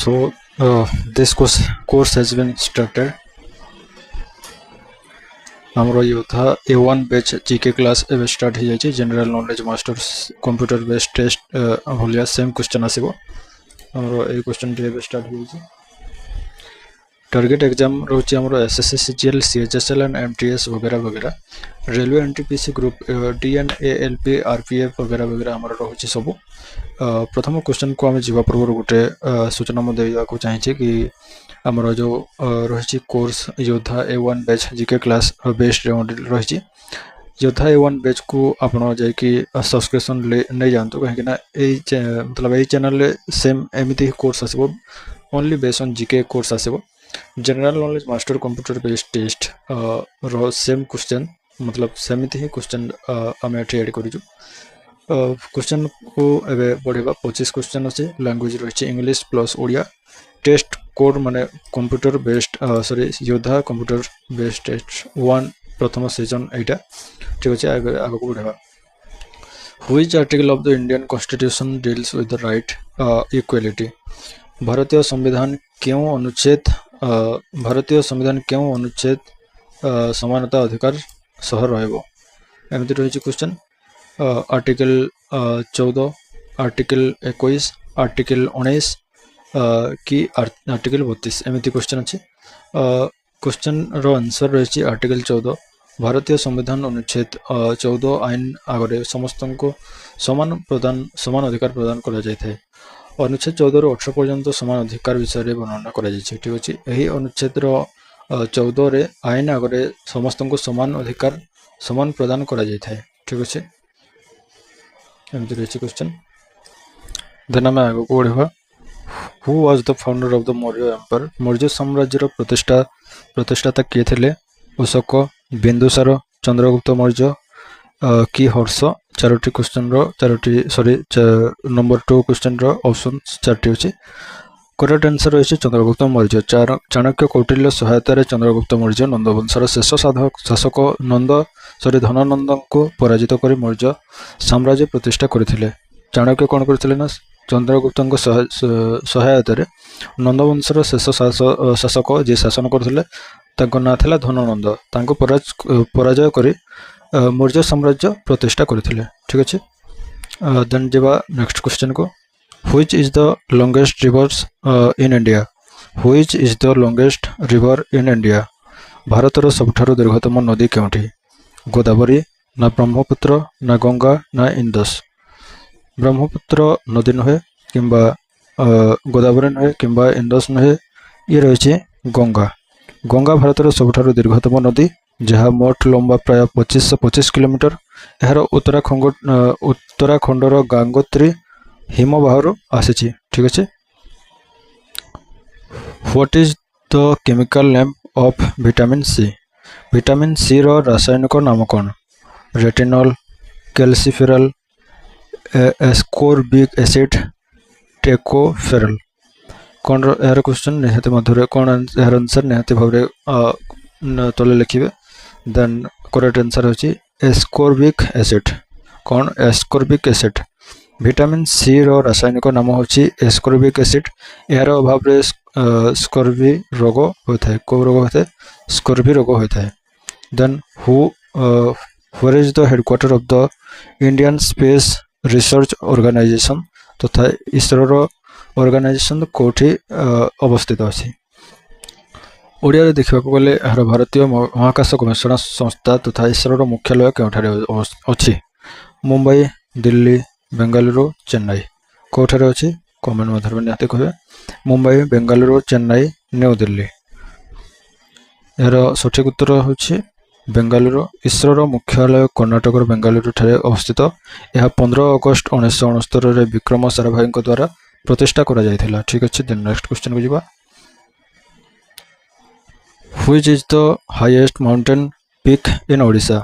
So this course has been started. हमरो योद्धा A1 batch GK class एबे start हो जाइए general knowledge masters computer based test भलिया सेम क्वेश्चन आसीबो हमरो ए क्वेश्चन टे एबे स्टार्ट हो जाइए टारगेट एग्जाम रोची हमरो SSC CGL CHSL and MTS वगैरह वगैरह रेलवे एनटीपीसी ग्रुप डीएनएएलपी आरपीएफ वगैरह वगैरह हमरो रोची सब प्रथम क्वेश्चन को आम जीवा पूर्व गोटे सूचना मु देवा को चाहिए कि आमर जो रही कोर्स योद्धा A1 batch GK class based रही योद्धा A1 बैच को आप सब्सक्रिप्शन नहीं जानतु कहीं मतलब यही चैनल सेम एमती कोर्स आसो only based on GK course आसो general knowledge master computer based test रो सेम क्वेश्चन मतलब सेमती ही क्वेश्चन आम एड करूँ क्वेश्चन को एबे बढ़ेबा 25 क्वेश्चन अच्छे लैंग्वेज रही English plus Odia test code माने कंप्यूटर बेस्ड सॉरी योद्धा कंप्यूटर बेस्ड टेस्ट 1 प्रथम सीजन एटा ठीक अच्छे आगे को बढ़ेबा which article of the Indian constitution deals with the right equality भारतीय संविधान क्यों अनुच्छेद समानता अधिकार सह रहबो एमती रही क्वेश्चन आर्टिकल 14 आर्टिकल 21 आर्टिकल 19 कि आर्टिकल 32 एमती क्वेश्चन अच्छे क्वेश्चन रो आंसर रही आर्टिकल 14 भारतीय संविधान अनुच्छेद 14 आईन आगे समस्त को समान अधिकार प्रदान करा जाए अनुच्छेद 14 रु 18 पर्यंत समान अधिकार विषय वर्णना करा जाए ठीक अच्छे यही अनुच्छेद 14 रे आईन आगे समस्त को समान अधिकार समान प्रदान करा जाए ठीक अच्छे एमती रही क्वेश्चन देन आम आगे को बढ़ा who was the founder of the Maurya empire Maurya साम्राज्यर प्रतिष्ठाता किए थे अशोक बिंदुसार चंद्रगुप्त मौर्य कि हर्ष चारोटी क्वेश्चन नंबर 2 क्वेश्चन ऑप्शन 4टी अच्छी करेक्ट आंसर रही चंद्रगुप्त मौर्य चाणक्य कौटिल्य सहायतार चंद्रगुप्त मौर्य नंदवंशर शेष शासक धनानंद को पराजित कर मौर्य साम्राज्य प्रतिष्ठा करथिले चाणक्य कौन करथिले ना चंद्रगुप्त सहायतार नंदवंशर शेष शासक जी शासन करथिले तांको ना थिला धनानंद तांको पराजय कर मौर्य साम्राज्य प्रतिष्ठा करथिले ठीक अच्छे देन जेबा नेक्स्ट क्वेश्चन को Which is the longest rivers in India? Which is the longest river in India? भारतर सबठारु दीर्घतम नदी केउठी गोदावरी ना ब्रह्मपुत्र ना गंगा ना इंदस ब्रह्मपुत्र नदी नुहे किंबा गोदावरी नुहे किंबा इंदस नुहे ये रही गंगा गंगा भारतर सबठारु दीर्घतम नदी जहाँ मोट लंबा प्राय 2525 किलोमीटर यार उत्तराखंडर गांगोत्री हिमबाहर आसी ठीक अच्छे what is the chemical name of vitamin C रो रासायनिक नाम कौन retinol calciferol ascorbic acid tocopherol कौन यार क्वेश्चन निहाती मध्य कौन यार आंसर निहाती भाव तले लिखे देन करेक्ट आंसर होची एस्कोर्बिक एसिड कौन एस्कोर्बिक एसिड विटामिन सी रो रासायनिक नाम होची एस्कोर्बिक एसिड यार अभाव रे स्कर्वी रोग होता है को रोग होता है स्कर्वी रोग होता है then where is the headquarter of the Indian space research organisation तथा इसरो रो ऑर्गेनाइजेशन कोठी अवस्थित अछि ओडिया देखा गले यार भारतीय महाकाश गवेषणा संस्था तथा इसरो रो मुख्यालय केउठारे अछि मुंबई दिल्ली बेंगालुरु चेन्नई कौठारे अच्छी कमेंट मध्य निहाती कहे मुंबई बेंगालुरु चेन्नई न्यू दिल्ली यार सठिक उत्तर होछि बेंगालुरु इसरो मुख्यालय कर्णाटक बेंगालुरु ठारे अवस्थित यह 15 अगस्त 1969 विक्रम साराभाई द्वारा प्रतिष्ठा करा जायथिला ठीक अच्छे देन नेक्स्ट क्वेश्चन को जिबा which is the highest mountain peak in Odisha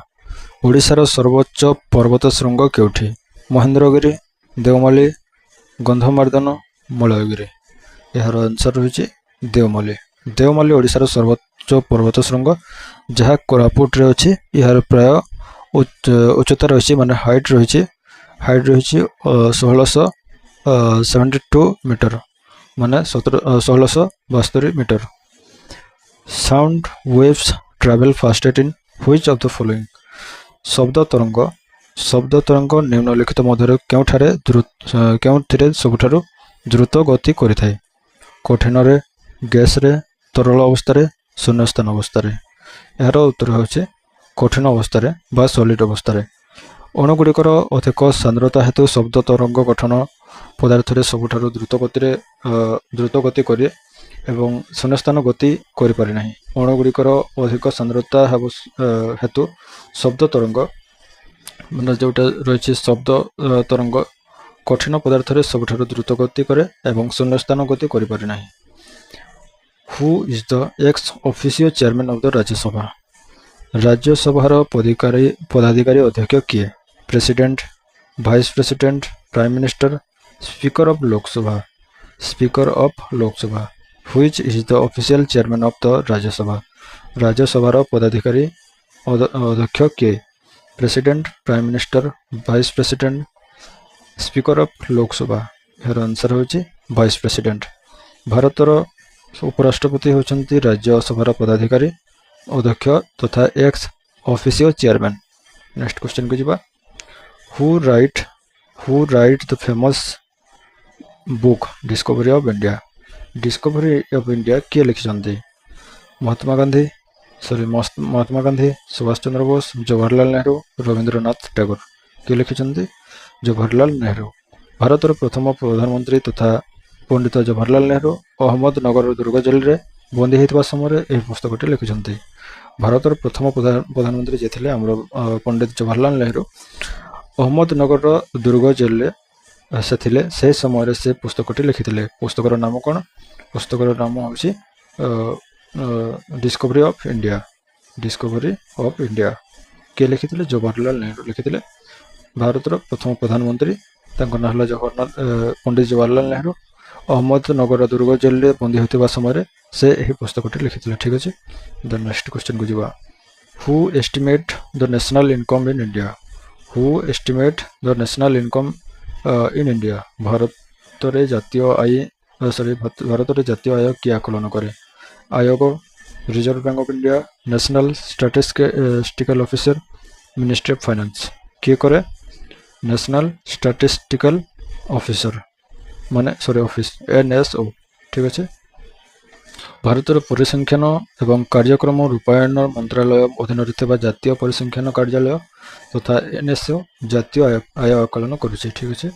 ओडिशार सर्वोच्च पर्वत शृंग केउठी महेंद्रगिरी देवमाली गंधमार्दन मलयगिरी यार आंसर रही देवमाली ओडिशार सर्वोच्च पर्वत शृंग जहाँ कोरापुट रे अच्छी यार प्राय उच्चता रही माने हाइट रही 1672 मीटर ମାନେ 1672 metre. Sound waves travel fastest in which of the following? ଶବ୍ଦ ତରଙ୍ଗ ନିମ୍ନଲିଖିତ ମଧ୍ୟରୁ କେଉଁଥିରେ ସବୁଠାରୁ ଦ୍ରୁତ ଗତି କରିଥାଏ? କଠିନରେ, ଗ୍ୟାସରେ, ତରଳ ଅବସ୍ଥାରେ, ଶୂନ୍ୟସ୍ଥାନ ଅବସ୍ଥାରେ? ଏହାର ଉତ୍ତର ହେଉଛି କଠିନ ଅବସ୍ଥାରେ ବା ସଲିଡ୍ ଅବସ୍ଥାରେ। ଅଣୁଗୁଡ଼ିକର ଅଧିକ ସାନ୍ଦ୍ରତା ହେତୁ ଶବ୍ଦ ତରଙ୍ଗ ଗଠନ ପଦାର୍ଥରେ ସବୁଠାରୁ ଦ୍ରୁତ ଗତି କରେ ଏବଂ ଶୂନ୍ୟସ୍ଥାନ ଗତି କରିପାରେ ନାହିଁ। ଅଣୁଗୁଡ଼ିକର ଅଧିକ ସାନ୍ଦ୍ରତା ହେତୁ ଶବ୍ଦ ତରଙ୍ଗ ମାନେ ଯେଉଁଟା ରହିଛି ଶବ୍ଦ ତରଙ୍ଗ କଠିନ ପଦାର୍ଥରେ ସବୁଠାରୁ ଦ୍ରୁତ ଗତି କରେ ଏବଂ ଶୂନ୍ୟସ୍ଥାନ ଗତି କରିପାରେ ନାହିଁ। Who is the X officio chairman of the Rajya Sabha? ରାଜ୍ୟସଭାର ପଦାଧିକାରୀ ଅଧ୍ୟକ୍ଷ କିଏ? President, vice president, Prime minister, speaker of Lok Sabha? Speaker of Lok Sabha. Which is the official chairman of the Rajya Sabha? ରାଜ୍ୟସଭାର ପଦାଧିକାରୀ ଅଧ୍ୟକ୍ଷ କିଏ? President, Prime minister, vice president, speaker of Lok Sabha? ଏହାର answer ହେଉଛି ଭାଇସ୍ ପ୍ରେସିଡେଣ୍ଟ। ଭାରତର ଉପରାଷ୍ଟ୍ରପତି ହେଉଛନ୍ତି ରାଜ୍ୟସଭାର ପଦାଧିକାରୀ ଅଧ୍ୟକ୍ଷ ତଥା ଏକ୍ସ ଅଫିସିଓ ଚେୟାରମ୍ୟାନ୍। ନେକ୍ସଟ କ୍ୱେଶ୍ଚନକୁ ଯିବା। Who wrote the famous book discovery of India? Discovery of India କିଏ ଲେଖିଛନ୍ତି? ମହାତ୍ମା ଗାନ୍ଧୀ, ସୁଭାଷ ଚନ୍ଦ୍ର ବୋଷ, ଜବାହରଲାଲ ନେହେରୁ, ରବୀନ୍ଦ୍ରନାଥ ଟାଗୋର? କିଏ ଲେଖିଛନ୍ତି? ଜବାହରଲାଲ ନେହେରୁ। ଭାରତର ପ୍ରଥମ ପ୍ରଧାନମନ୍ତ୍ରୀ ତଥା ପଣ୍ଡିତ ଜବାହରଲାଲ ନେହେରୁ ଅହମ୍ମଦନଗରର ଦୁର୍ଗ ଜେଲରେ ବନ୍ଦୀ ହୋଇଥିବା ସମୟରେ ଏହି ପୁସ୍ତକଟି ଲେଖିଛନ୍ତି। ଭାରତର ପ୍ରଥମ ପ୍ରଧାନମନ୍ତ୍ରୀ ଯିଏ ଥିଲେ ଆମର ପଣ୍ଡିତ ଜବାହରଲାଲ ନେହେରୁ ଅହମ୍ମଦନଗରର ଦୁର୍ଗ ଜେଲରେ ଥିଲେ। ସେହି ସମୟରେ ସେ ପୁସ୍ତକଟି ଲେଖିଥିଲେ। ପୁସ୍ତକର ନାମ କ'ଣ? ପୁସ୍ତକର ନାମ ହେଉଛି discovery of India. Discovery of India. କିଏ ଲେଖିଥିଲେ? ଜବାହରଲାଲ ନେହେରୁ ଲେଖିଥିଲେ। ଭାରତର ପ୍ରଥମ ପ୍ରଧାନମନ୍ତ୍ରୀ ତାଙ୍କ ନାଁ ହେଲା ପଣ୍ଡିତ ଜବାହରଲାଲ ନେହେରୁ ଅହମ୍ମଦନଗର ଦୁର୍ଗ ଜେଲରେ ବନ୍ଦୀ ହୋଇଥିବା ସମୟରେ ସେ ଏହି ପୁସ୍ତକଟି ଲେଖିଥିଲେ। ଠିକ୍ ଅଛି। ଦ ନେକ୍ସଟ କ୍ୱେଶ୍ଚନକୁ ଯିବା। Who estimate the national income in India? Who estimate the national income in India? ଭାରତରେ ଜାତୀୟ ଆୟ କିଏ ଆକଳନ କରେ? ଆୟୋଗ, reserve bank of India, national statistical officer, ministry of finance? କିଏ କରେ? National statistical officer office NSO। ଠିକ୍ ଅଛି। ଭାରତର ପରିସଂଖ୍ୟାନ ଏବଂ କାର୍ଯ୍ୟକ୍ରମ ରୂପାୟନ ମନ୍ତ୍ରାଳୟ ଅଧୀନରେ ଥିବା ଜାତୀୟ ପରିସଂଖ୍ୟାନ କାର୍ଯ୍ୟାଳୟ ତଥା NSO ଜାତୀୟ ଆୟ ଆକଳନ କରୁଛି। ଠିକ୍ ଅଛି।